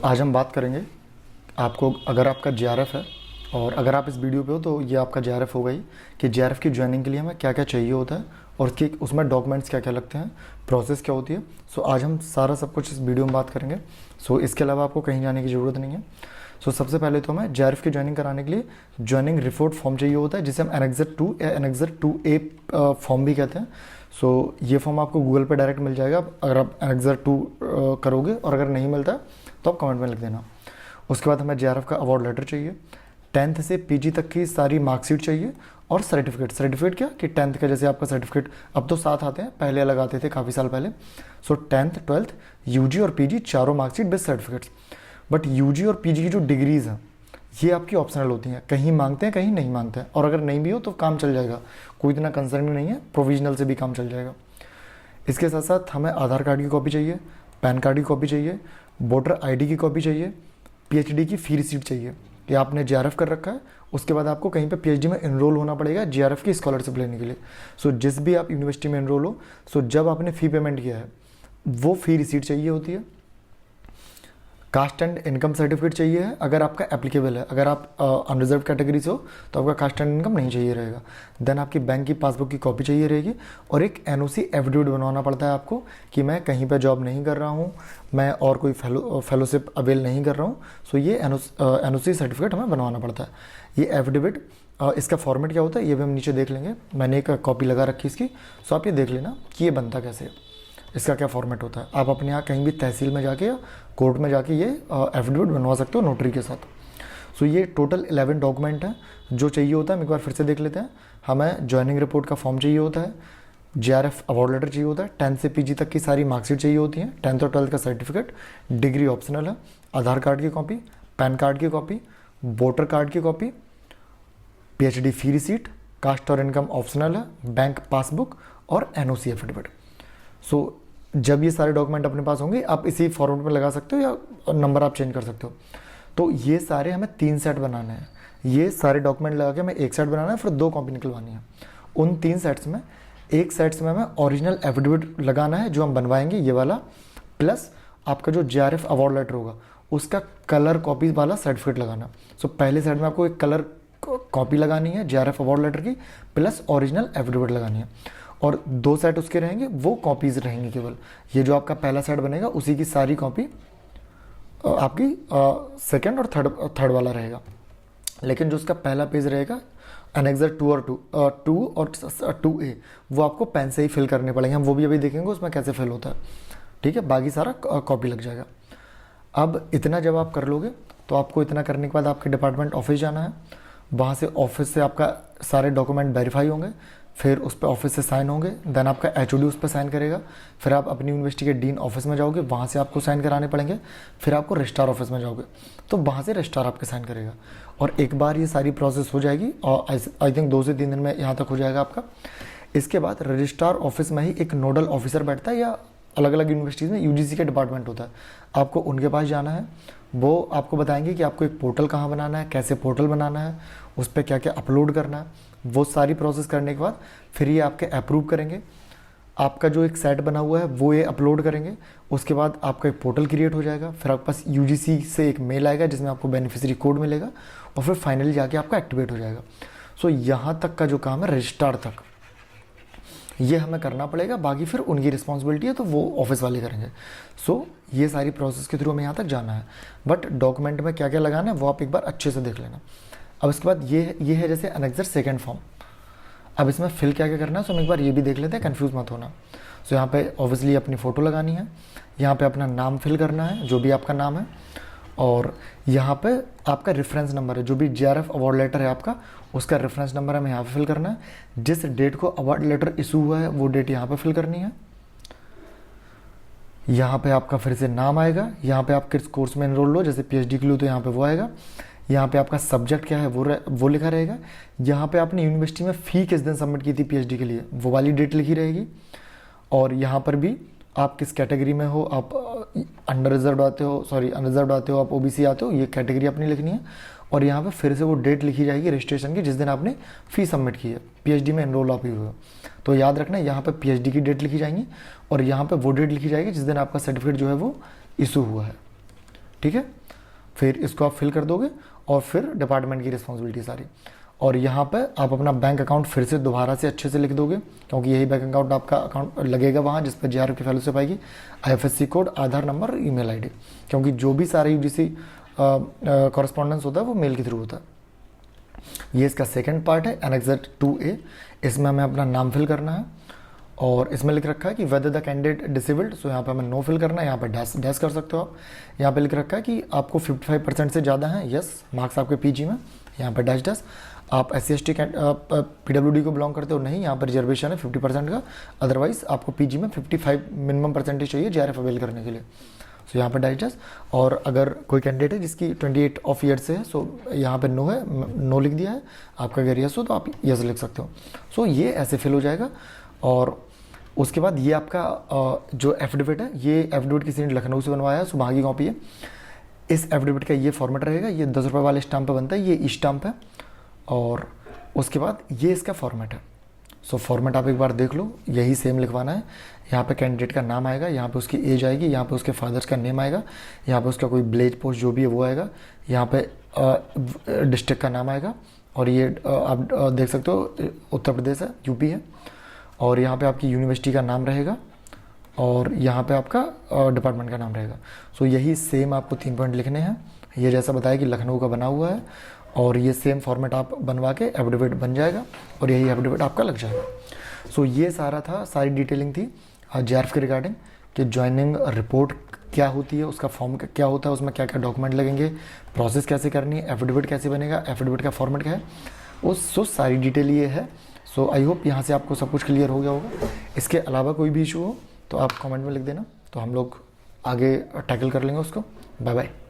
आज हम बात करेंगे आपको, अगर आपका जीआरएफ है और अगर आप इस वीडियो पे हो तो ये आपका जीआरएफ होगा ही, कि जीआरएफ की ज्वाइनिंग के लिए हमें क्या क्या चाहिए होता है और उसमें डॉक्यूमेंट्स क्या क्या लगते हैं, प्रोसेस क्या होती है। सो आज हम सारा सब कुछ इस वीडियो में बात करेंगे। सो इसके अलावा आपको कहीं जाने की ज़रूरत नहीं है। सो सबसे पहले तो हमें जीआरएफ की ज्वाइनिंग कराने के लिए ज्वाइनिंग रिपोर्ट फॉर्म चाहिए होता है, जिसे हम एनेक्सर 2 या एनेक्सर 2A फॉर्म भी कहते हैं। सो ये फॉर्म आपको गूगल पे डायरेक्ट मिल जाएगा अगर आप एनेक्सर 2 करोगे, और अगर नहीं मिलता है तो आप कमेंट में लिख देना। उसके बाद हमें जीआरएफ का अवार्ड लेटर चाहिए, 10th से पीजी तक की सारी मार्कशीट चाहिए और सर्टिफिकेट क्या कि 10th का जैसे आपका सर्टिफिकेट अब तो साथ आते हैं, पहले अलग आते थे काफ़ी साल पहले। सो 10th 12th यूजी और पीजी चारों marksheet based certificates. But UG और पीजी की जो डिग्रीज़ हैं ये आपकी ऑप्शनल होती हैं, कहीं मांगते हैं कहीं नहीं मांगते हैं, और अगर नहीं भी हो तो काम चल जाएगा, कोई इतना कंसर्न नहीं है, प्रोविजनल से भी काम चल जाएगा। इसके साथ साथ हमें आधार कार्ड की कॉपी चाहिए, पैन कार्ड की कॉपी चाहिए, वोटर आईडी की कॉपी चाहिए, पीएचडी की फी रिसीट चाहिए कि आपने जीआरएफ कर रखा है, उसके बाद आपको कहीं पे पीएचडी में एनरोल होना पड़ेगा जीआरएफ की स्कॉलरशिप लेने के लिए। सो जिस भी आप यूनिवर्सिटी में एनरोल हो, सो जब आपने फ़ी पेमेंट किया है वो फ़ी रिसीट चाहिए होती है। कास्ट एंड इनकम सर्टिफिकेट चाहिए है अगर आपका एप्लीकेबल है, अगर आप अनरिजर्व कैटेगरी से हो तो आपका कास्ट एंड इनकम नहीं चाहिए रहेगा। देन आपकी बैंक की पासबुक की कॉपी चाहिए रहेगी, और एक एनओसी एफिडेविट बनवाना पड़ता है आपको कि मैं कहीं पर जॉब नहीं कर रहा हूँ, मैं और कोई फेलोशिप अवेल नहीं कर रहा हूँ। सो ये एनओसी सर्टिफिकेट हमें बनवाना पड़ता है। ये एफिडेविट, इसका फॉर्मेट क्या होता है ये भी हम नीचे देख लेंगे, मैंने एक कॉपी लगा रखी इसकी। सो आप ये देख लेना कि ये बनता कैसे है, इसका क्या फॉर्मेट होता है। आप अपने यहाँ कहीं भी तहसील में जाके या कोर्ट में जाके ये एफिडेविट बनवा सकते हो नोटरी के साथ। सो ये टोटल 11 डॉक्यूमेंट हैं जो चाहिए होता है। हम एक बार फिर से देख लेते हैं। हमें ज्वाइनिंग रिपोर्ट का फॉर्म चाहिए होता है, जीआरएफ अवार्ड लेटर चाहिए होता है, 10th से पीजी तक की सारी मार्कशीट चाहिए होती हैं, 10th और 12th का सर्टिफिकेट, डिग्री ऑप्शनल है, आधार कार्ड की कॉपी, पैन कार्ड की कॉपी, वोटर कार्ड की कॉपी, पीएचडी फी रिसीट, कास्ट और इनकम ऑप्शनल है, बैंक पासबुक और एनओसी एफिडेविट। सो जब ये सारे डॉक्यूमेंट अपने पास होंगे आप इसी फॉर्मेट में लगा सकते हो या नंबर आप चेंज कर सकते हो। तो ये सारे हमें 3 सेट बनाने हैं, ये सारे डॉक्यूमेंट लगा के हमें एक सेट बनाना है, फिर 2 कॉपी निकलवानी है। उन 3 सेट्स में एक सेट्स में हमें ओरिजिनल एफिडेविट लगाना है जो हम बनवाएंगे ये वाला, प्लस आपका जो जीआरएफ अवार्ड लेटर होगा उसका कलर कॉपी वाला सर्टिफिकेट लगाना। सो पहले सेट में आपको एक कलर कॉपी लगानी है जीआरएफ अवार्ड लेटर की, प्लस ओरिजिनल एफिडेविट लगानी है, और 2 सेट उसके रहेंगे, वो कॉपीज़ रहेंगी केवल। ये जो आपका पहला सेट बनेगा उसी की सारी कॉपी आपकी सेकंड और थर्ड वाला रहेगा। लेकिन जो उसका पहला पेज रहेगा एनेक्सर 2 और 2A वो आपको पेन से ही फिल करने पड़ेंगे, हम वो भी अभी देखेंगे उसमें कैसे फिल होता है। ठीक है, बाकी सारा कॉपी लग जाएगा। अब इतना जब आप कर लोगे तो आपको इतना करने के बाद आपके डिपार्टमेंट ऑफिस जाना है, वहाँ से ऑफिस से आपका सारे डॉक्यूमेंट वेरीफाई होंगे, फिर उस पर ऑफिस से साइन होंगे, देन आपका एचओडी उस पर साइन करेगा, फिर आप अपनी यूनिवर्सिटी के डीन ऑफिस में जाओगे, वहाँ से आपको साइन कराने पड़ेंगे, फिर आपको रजिस्ट्रार ऑफिस में जाओगे तो वहाँ से रजिस्ट्रार आपके साइन करेगा। और एक बार ये सारी प्रोसेस हो जाएगी, और आई थिंक 2 से 3 दिन में यहाँ तक हो जाएगा आपका। इसके बाद रजिस्ट्रार ऑफिस में ही एक नोडल ऑफिसर बैठता है, या अलग अलग यूनिवर्सिटीज़ में यूजीसी के डिपार्टमेंट होता है, आपको उनके पास जाना है। वो आपको बताएंगे कि आपको एक पोर्टल कहाँ बनाना है, कैसे पोर्टल बनाना है, उस पर क्या क्या अपलोड करना है। वो सारी प्रोसेस करने के बाद फिर ये आपके अप्रूव करेंगे, आपका जो एक सेट बना हुआ है वो ये अपलोड करेंगे। उसके बाद आपका एक पोर्टल क्रिएट हो जाएगा, फिर आपके पास यूजीसी से एक मेल आएगा जिसमें आपको बेनिफिशियरी कोड मिलेगा, और फिर फाइनली जाके आपका एक्टिवेट हो जाएगा। सो यहाँ तक का जो काम है रजिस्ट्रार तक ये हमें करना पड़ेगा, बाकी फिर उनकी रिस्पॉन्सिबिलिटी है तो वो ऑफिस वाले करेंगे। सो ये सारी प्रोसेस के थ्रू हमें यहाँ तक जाना है, बट डॉक्यूमेंट में क्या क्या लगाना है वो आप एक बार अच्छे से देख लेना। अब इसके बाद ये है जैसे एनेक्सर सेकंड फॉर्म। अब इसमें फिल क्या क्या करना है, सो हम एक बार ये भी देख लेते हैं, कंफ्यूज मत होना। सो यहाँ पे ऑब्वियसली अपनी फ़ोटो लगानी है, यहाँ पे अपना नाम फिल करना है जो भी आपका नाम है, और यहाँ पे आपका रेफरेंस नंबर है, जो भी जीआरएफ अवार्ड लेटर है आपका उसका रेफरेंस नंबर हमें यहाँ पे फिल करना है। जिस डेट को अवार्ड लेटर इशू हुआ है वो डेट यहाँ पे फिल करनी है। यहाँ पे आपका फिर से नाम आएगा, यहाँ पे आप किस कोर्स में एनरोल हो, जैसे पीएचडी के लिए तो यहाँ पे वो आएगा, यहाँ पे आपका सब्जेक्ट क्या है वो लिखा रहेगा, यहाँ पे आपने यूनिवर्सिटी में फ़ी किस दिन सबमिट की थी पीएचडी के लिए वो वाली डेट लिखी रहेगी, और यहाँ पर भी आप किस कैटेगरी में हो, आप अनरिजर्व्ड आते हो, आप ओबीसी आते हो, ये कैटेगरी अपनी लिखनी है। और यहाँ पे फिर से वो डेट लिखी जाएगी रजिस्ट्रेशन की जिस दिन आपने फ़ी सबमिट की है, पीएचडी में एनरोल आप हुए हो। तो याद रखना यहाँ पे पीएचडी की डेट लिखी जाएंगी, और यहाँ पे वो डेट लिखी जाएगी जिस दिन आपका सर्टिफिकेट जो है वो इशू हुआ है। ठीक है। फिर इसको आप फिल कर दोगे और फिर डिपार्टमेंट की रिस्पॉन्सिबिलिटी सारी। और यहाँ पे आप अपना बैंक अकाउंट फिर से दोबारा से अच्छे से लिख दोगे, क्योंकि यही बैंक अकाउंट आपका अकाउंट लगेगा वहाँ जिस पर JRF की फेलोशिप आएगी। IFSC कोड, आधार नंबर, ईमेल आईडी, क्योंकि जो भी सारा UGC कॉरेस्पॉन्डेंस होता है वो मेल के थ्रू होता है। ये इसका सेकंड पार्ट है, एनेक्सर 2A। इसमें हमें अपना नाम फिल करना है और इसमें लिख रखा है कि वेदर द कैंडिडेट डिसेबल्ड, सो यहाँ पे हमें नो फिल करना है, यहाँ पे डैश कर सकते हो आप। यहाँ पे लिख रखा है कि आपको 55% से ज़्यादा हैं, यस, मार्क्स आपके PG में, यहाँ पे डैश। आप SC/ST PWD को बिलोंग करते हो, नहीं, यहाँ पर रिजर्वेशन है 50% का, अदरवाइज आपको PG में 55 मिनिमम परसेंटेज चाहिए JRF अवेल करने के लिए, सो यहाँ पर डैश। और अगर कोई कैंडिडेट है जिसकी 28 ऑफ ईयर से है, सो यहाँ पे नो है, नो लिख दिया है। आपका अगर यस हो तो आप यस लिख सकते हो। सो ये ऐसे फिल हो जाएगा। और उसके बाद ये आपका जो एफिडेविट है, ये एफिडेविट किसी ने लखनऊ से बनवाया है, सुबह की कॉपी है। इस एफिडेविट का ये फॉर्मेट रहेगा, ये 10 रुपये वाले स्टाम्प पे बनता है, ये ई स्टाम्प है। और उसके बाद ये इसका फॉर्मेट है। सो फॉर्मेट आप एक बार देख लो, यही सेम लिखवाना है। यहाँ पे कैंडिडेट का नाम आएगा, यहाँ पे उसकी एज आएगी, यहाँ पे उसके फादर्स का नेम आएगा, यहाँ पे उसका कोई विलेज पोस्ट जो भी है वो आएगा, यहाँ पे डिस्ट्रिक्ट का नाम आएगा। और ये आप देख सकते हो उत्तर प्रदेश है, UP है। और यहाँ पे आपकी यूनिवर्सिटी का नाम रहेगा और यहाँ पे आपका डिपार्टमेंट का नाम रहेगा। सो यही सेम आपको 3 पॉइंट लिखने हैं। ये जैसा बताया कि लखनऊ का बना हुआ है, और ये सेम फॉर्मेट आप बनवा के एफिडेविट बन जाएगा और यही एफिडेविट आपका लग जाएगा। सो ये सारा था, सारी डिटेलिंग थी JRF के रिगार्डिंग कि ज्वाइनिंग रिपोर्ट क्या होती है, उसका फॉर्म क्या होता है, उसमें क्या क्या डॉक्यूमेंट लगेंगे, प्रोसेस कैसे करनी है, एफिडेविट कैसे बनेगा, एफिडेविट का फॉर्मेट क्या है, उस सारी डिटेल ये है। सो आई होप यहाँ से आपको सब कुछ क्लियर हो गया होगा। इसके अलावा कोई भी इशू हो तो आप कमेंट में लिख देना, तो हम लोग आगे टैकल कर लेंगे उसको। Bye bye.